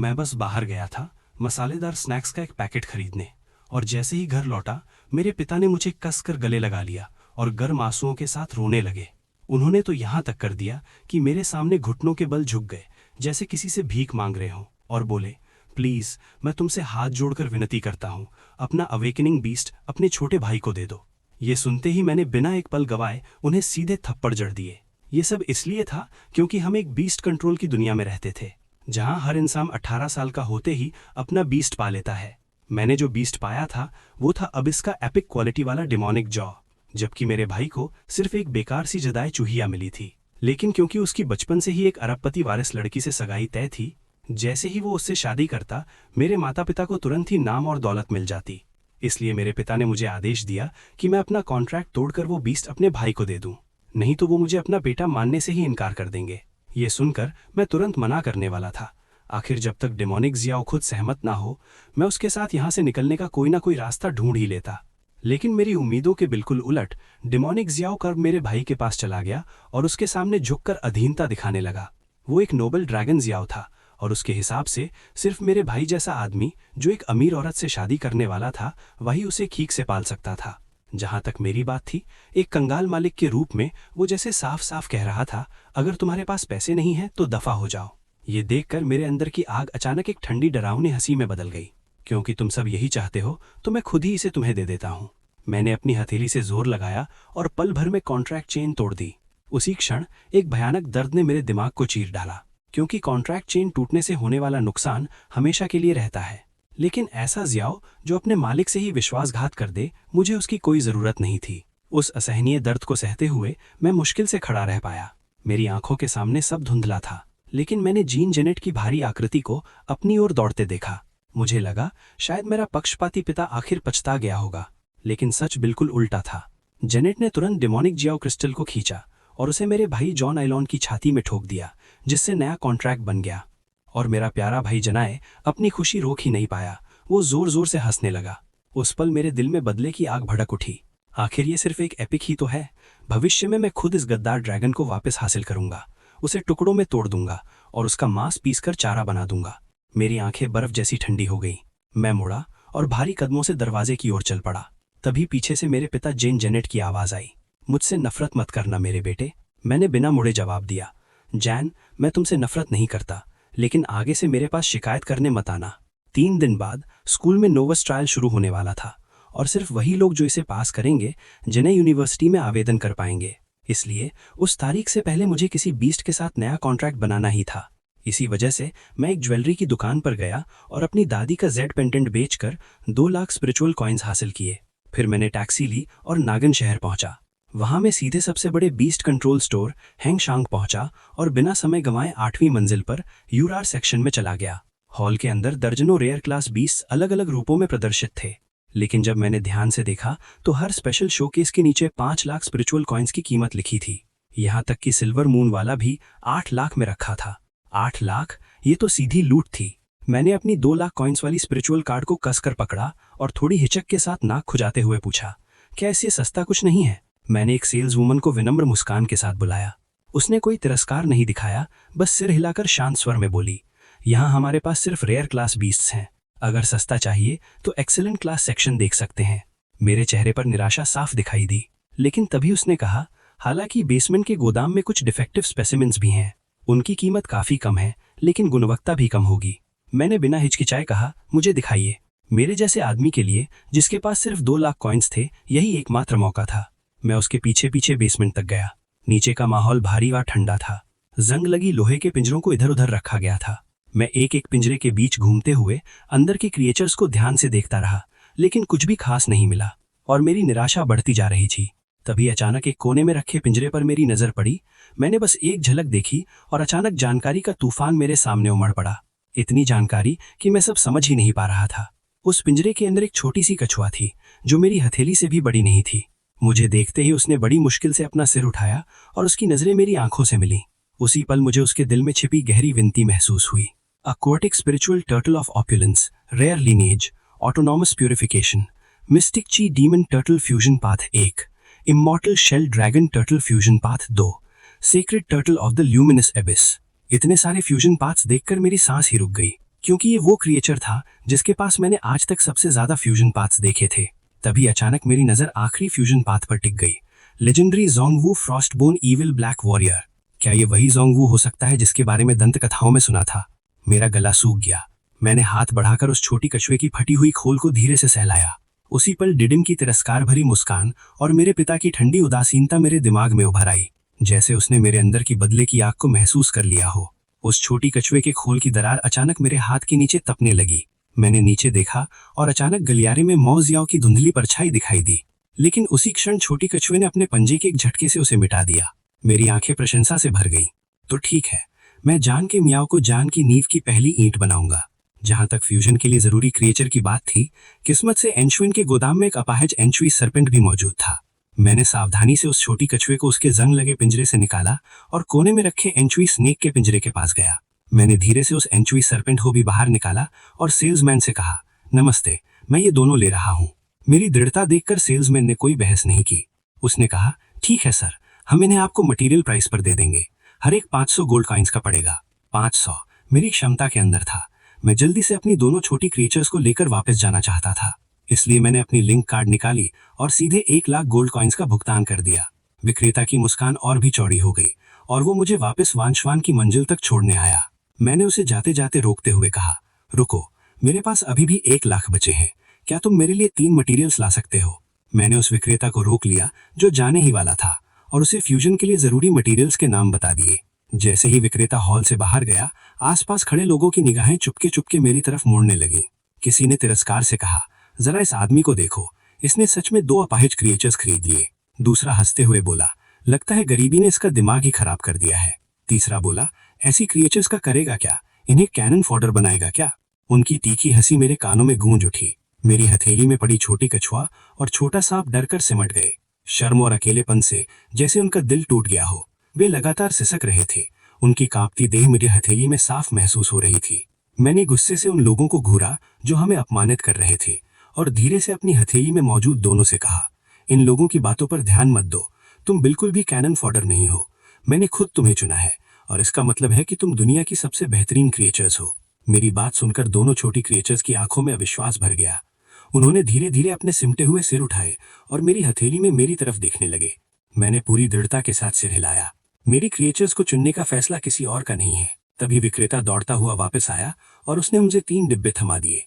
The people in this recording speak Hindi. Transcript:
मैं बस बाहर गया था मसालेदार स्नैक्स का एक पैकेट खरीदने, और जैसे ही घर लौटा मेरे पिता ने मुझे कसकर गले लगा लिया और गर्म आंसुओं के साथ रोने लगे। उन्होंने तो यहाँ तक कर दिया कि मेरे सामने घुटनों के बल झुक गए, जैसे किसी से भीख मांग रहे हों, और बोले, प्लीज मैं तुमसे हाथ जोड़कर विनती करता हूँ, अपना अवेकनिंग बीस्ट अपने छोटे भाई को दे दो। ये सुनते ही मैंने बिना एक पल गवाए उन्हें सीधे थप्पड़ जड़ दिए। ये सब इसलिए था क्योंकि हम एक बीस्ट कंट्रोल की दुनिया में रहते थे, जहां हर इंसान 18 साल का होते ही अपना बीस्ट पा लेता है। मैंने जो बीस्ट पाया था वो था अब इसका एपिक क्वालिटी वाला डिमोनिक जॉ, जबकि मेरे भाई को सिर्फ एक बेकार सी जदाई चूहिया मिली थी। लेकिन क्योंकि उसकी बचपन से ही एक अरबपति वारिस लड़की से सगाई तय थी, जैसे ही वो उससे शादी करता मेरे माता पिता को तुरंत ही नाम और दौलत मिल जाती। इसलिए मेरे पिता ने मुझे आदेश दिया कि मैं अपना कॉन्ट्रैक्ट तोड़कर वो बीस्ट अपने भाई को दे दूं, नहीं तो वो मुझे अपना बेटा मानने से ही इनकार कर देंगे। ये सुनकर मैं तुरंत मना करने वाला था। आखिर जब तक डेमोनिक जियाओ खुद सहमत ना हो, मैं उसके साथ यहाँ से निकलने का कोई ना कोई रास्ता ढूंढ ही लेता। लेकिन मेरी उम्मीदों के बिल्कुल उलट डेमोनिक जियाओ कर्व मेरे भाई के पास चला गया और उसके सामने झुककर अधीनता दिखाने लगा। वो एक नोबल ड्रैगन जियाओ था और उसके हिसाब से सिर्फ मेरे भाई जैसा आदमी जो एक अमीर औरत से शादी करने वाला था वही उसे ठीक से पाल सकता था। जहां तक मेरी बात थी, एक कंगाल मालिक के रूप में वो जैसे साफ साफ कह रहा था, अगर तुम्हारे पास पैसे नहीं हैं तो दफा हो जाओ। ये देखकर मेरे अंदर की आग अचानक एक ठंडी डरावनी हंसी में बदल गई। क्योंकि तुम सब यही चाहते हो तो मैं खुद ही इसे तुम्हें दे देता हूँ। मैंने अपनी हथेली से जोर लगाया और पल भर में कॉन्ट्रैक्ट चेन तोड़ दी। उसी क्षण एक भयानक दर्द ने मेरे दिमाग को चीर डाला, क्योंकि कॉन्ट्रैक्ट चेन टूटने से होने वाला नुकसान हमेशा के लिए रहता है, लेकिन ऐसा जियाओ जो अपने मालिक से ही विश्वासघात कर दे, मुझे उसकी कोई जरूरत नहीं थी। उस असहनीय दर्द को सहते हुए मैं मुश्किल से खड़ा रह पाया। मेरी आंखों के सामने सब धुंधला था, लेकिन मैंने जीन जेनेट की भारी आकृति को अपनी ओर दौड़ते देखा। मुझे लगा शायद मेरा पक्षपाती पिता आखिर पछता गया होगा, लेकिन सच बिल्कुल उल्टा था। जेनेट ने तुरंत डेमोनिक जियाओ क्रिस्टल को खींचा और उसे मेरे भाई जॉन आइलॉन की छाती में ठोक दिया, जिससे नया कॉन्ट्रैक्ट बन गया। और मेरा प्यारा भाई जनाए अपनी खुशी रोक ही नहीं पाया, वो जोर जोर से हंसने लगा। उस पल मेरे दिल में बदले की आग भड़क उठी। आखिर ये सिर्फ एक एपिक ही तो है। भविष्य में मैं खुद इस गद्दार ड्रैगन को वापस हासिल करूंगा, उसे टुकड़ों में तोड़ दूंगा और उसका मांस पीसकर चारा बना दूंगा। मेरी आंखें बर्फ जैसी ठंडी हो गई। मैं मुड़ा और भारी कदमों से दरवाजे की ओर चल पड़ा। तभी पीछे से मेरे पिता जेन जेनेट की आवाज आई, मुझसे नफरत मत करना मेरे बेटे। मैंने बिना मुड़े जवाब दिया, जैन मैं तुमसे नफरत नहीं करता, लेकिन आगे से मेरे पास शिकायत करने मत आना। 3 दिन बाद स्कूल में नोवस ट्रायल शुरू होने वाला था, और सिर्फ वही लोग जो इसे पास करेंगे जिन्हें यूनिवर्सिटी में आवेदन कर पाएंगे। इसलिए उस तारीख से पहले मुझे किसी बीस्ट के साथ नया कॉन्ट्रैक्ट बनाना ही था। इसी वजह से मैं एक ज्वेलरी की दुकान पर गया और अपनी दादी का जेड पेंडेंट बेचकर 2 लाख स्पिरिचुअल कॉइन्स हासिल किए। फिर मैंने टैक्सी ली और नागन शहर पहुंचा। वहां मैं सीधे सबसे बड़े बीस्ट कंट्रोल स्टोर हैंगशांग पहुंचा और बिना समय गंवाए 8वीं मंजिल पर यूआर सेक्शन में चला गया। हॉल के अंदर दर्जनों रेयर क्लास बीस्ट अलग अलग रूपों में प्रदर्शित थे, लेकिन जब मैंने ध्यान से देखा तो हर स्पेशल शोकेस के नीचे 5 लाख स्पिरिचुअल कॉइन्स की कीमत लिखी थी। यहाँ तक कि सिल्वर मून वाला भी 8 लाख में रखा था। 8 लाख, ये तो सीधी लूट थी। मैंने अपनी 2 लाख कॉइन्स वाली स्पिरिचुअल कार्ड को कसकर पकड़ा और थोड़ी हिचक के साथ नाक खुजाते हुए पूछा, क्या इससे सस्ता कुछ नहीं है? मैंने एक सेल्स वूमन को विनम्र मुस्कान के साथ बुलाया। उसने कोई तिरस्कार नहीं दिखाया, बस सिर हिलाकर शांत स्वर में बोली, यहाँ हमारे पास सिर्फ रेयर क्लास बीस्ट्स हैं। अगर सस्ता चाहिए तो एक्सेलेंट क्लास सेक्शन देख सकते हैं। मेरे चेहरे पर निराशा साफ दिखाई दी, लेकिन तभी उसने कहा, हालांकि बेसमेंट के गोदाम में कुछ डिफेक्टिव स्पेसिमेंट्स भी हैं। उनकी कीमत काफी कम है, लेकिन गुणवत्ता भी कम होगी। मैंने बिना हिचकिचाए कहा, मुझे दिखाइए। मेरे जैसे आदमी के लिए जिसके पास सिर्फ 2 लाख कॉइन्स थे, यही एकमात्र मौका था। मैं उसके पीछे पीछे बेसमेंट तक गया। नीचे का माहौल भारी व ठंडा था। जंग लगी लोहे के पिंजरों को इधर उधर रखा गया था। मैं एक एक पिंजरे के बीच घूमते हुए अंदर के क्रिएचर्स को ध्यान से देखता रहा, लेकिन कुछ भी खास नहीं मिला और मेरी निराशा बढ़ती जा रही थी। तभी अचानक एक कोने में रखे पिंजरे पर मेरी नजर पड़ी। मैंने बस एक झलक देखी और अचानक जानकारी का तूफान मेरे सामने उमड़ पड़ा। इतनी जानकारी कि मैं सब समझ ही नहीं पा रहा था। उस पिंजरे के अंदर एक छोटी सी कछुआ थी, जो मेरी हथेली से भी बड़ी नहीं थी। मुझे देखते ही उसने बड़ी मुश्किल से अपना सिर उठाया और उसकी नजरें मेरी आंखों से मिली। उसी पल मुझे उसके दिल में छिपी गहरी विनती महसूस हुई। Aquatic spiritual turtle of opulence, rare lineage, autonomous purification, mystic chi demon turtle fusion path 1, immortal shell dragon turtle fusion path 2, sacred turtle of the luminous abyss। इतने सारे फ्यूजन पाथ्स देखकर मेरी सांस ही रुक गई। क्योंकि ये वो क्रिएचर था जिसके पास मैंने आज तक सबसे ज्यादा फ्यूजन पाथ्स देखे थे। तभी अचानक मेरी नजर आखिरी फ्यूजन पाथ पर टिक गई। Legendary Jongwoo frostbone evil black warrior. क्या ये वही जोंगवू हो सकता है जिसके बारे में दंत कथाओं में सुना था? मेरा गला सूख गया। मैंने हाथ बढ़ाकर उस छोटी कछुए की फटी हुई खोल को धीरे से सहलाया। उसी पल डिडिम की तिरस्कार भरी मुस्कान और मेरे पिता की ठंडी उदासीनता मेरे दिमाग में उभर आई, जैसे उसने मेरे अंदर की बदले की आग को महसूस कर लिया हो। उस छोटी कछुए के खोल की दरार अचानक मेरे हाथ के नीचे तपने लगी। मैंने नीचे देखा और अचानक गलियारे में मौजियाओं की धुंधली परछाई दिखाई दी। लेकिन उसी क्षण छोटी कछुए ने अपने पंजे के एक झटके से उसे मिटा दिया। मेरी आंखें प्रशंसा से भर गईं। तो ठीक है, मैं जान के मियाओ को जान की नींव की पहली ईंट बनाऊंगा। जहां तक फ्यूजन के लिए जरूरी क्रिएचर की बात थी, किस्मत से एंचुइन के गोदाम में एक अपाहिज एंचुई सरपेंट भी मौजूद था। मैंने सावधानी से उस छोटी कछुए को उसके जंग लगे पिंजरे से निकाला और कोने में रखे एंचुई स्नेक के पिंजरे के पास गया। मैंने धीरे से उस एंचुई सरपेंट को भी बाहर निकाला और सेल्समैन से कहा, नमस्ते, मैं ये दोनों ले रहा हूँ। मेरी दृढ़ता देखकर सेल्समैन ने कोई बहस नहीं की। उसने कहा, ठीक है सर, हम इन्हें आपको मटेरियल प्राइस पर दे देंगे। हर एक 500 गोल्ड कॉइन्स का पड़ेगा। 500 मेरी क्षमता के अंदर था। मैं जल्दी से अपनी दोनों छोटी क्रिएचर्स को लेकर वापस जाना चाहता था, इसलिए मैंने अपनी लिंक कार्ड निकाली और सीधे 1 लाख गोल्ड कॉइन्स का भुगतान कर दिया। विक्रेता की मुस्कान और भी चौड़ी हो गई और वो मुझे वापस वांशवान की मंजिल तक छोड़ने आया। मैंने उसे जाते जाते रोकते हुए कहा, रुको, मेरे पास अभी भी 1 लाख बचे हैं। क्या तुम मेरे लिए 3 मटेरियल्स ला सकते हो? मैंने उस विक्रेता को रोक लिया जो जाने ही वाला था और उसे फ्यूजन के लिए जरूरी मटेरियल्स के नाम बता दिए। जैसे ही विक्रेता हॉल से बाहर गया, आसपास खड़े लोगों की निगाहें चुपके चुपके मेरी तरफ मुड़ने लगीं। किसी ने तिरस्कार से कहा, जरा इस आदमी को देखो, इसने सच में 2 अपाहिज क्रिएचर्स खरीद लिए। दूसरा हंसते हुए बोला, लगता है गरीबी ने इसका दिमाग ही खराब कर दिया है। तीसरा बोला, ऐसी क्रिएचर्स का करेगा क्या? इन्हें कैनन फॉडर बनाएगा क्या? उनकी तीखी हंसी मेरे कानों में गूंज उठी। मेरी हथेली में पड़ी छोटी कछुआ और छोटा सांप डरकर सिमट गए। शर्म और अकेलेपन से जैसे उनका दिल टूट गया हो, वे लगातार सिसक रहे थे। उनकी कांपती देह मेरी हथेली में साफ महसूस हो रही थी। मैंने गुस्से से उन लोगों को घूरा जो हमें अपमानित कर रहे थे और धीरे से अपनी हथेली में मौजूद दोनों से कहा, इन लोगों की बातों पर ध्यान मत दो। तुम बिल्कुल भी कैनन फॉडर नहीं हो। मैंने खुद तुम्हें चुना है और इसका मतलब है कि तुम दुनिया की सबसे बेहतरीन क्रिएचर्स हो। मेरी बात सुनकर दोनों छोटी क्रिएचर्स की आंखों में अविश्वास भर गया। उन्होंने धीरे धीरे अपने सिमटे हुए सिर उठाए और मेरी हथेली में मेरी तरफ देखने लगे। मैंने पूरी दृढ़ता के साथ सिर हिलाया। मेरी क्रिएचर्स को चुनने का फैसला किसी और का नहीं है। तभी विक्रेता दौड़ता हुआ वापस आया और उसने मुझे 3 डिब्बे थमा दिए।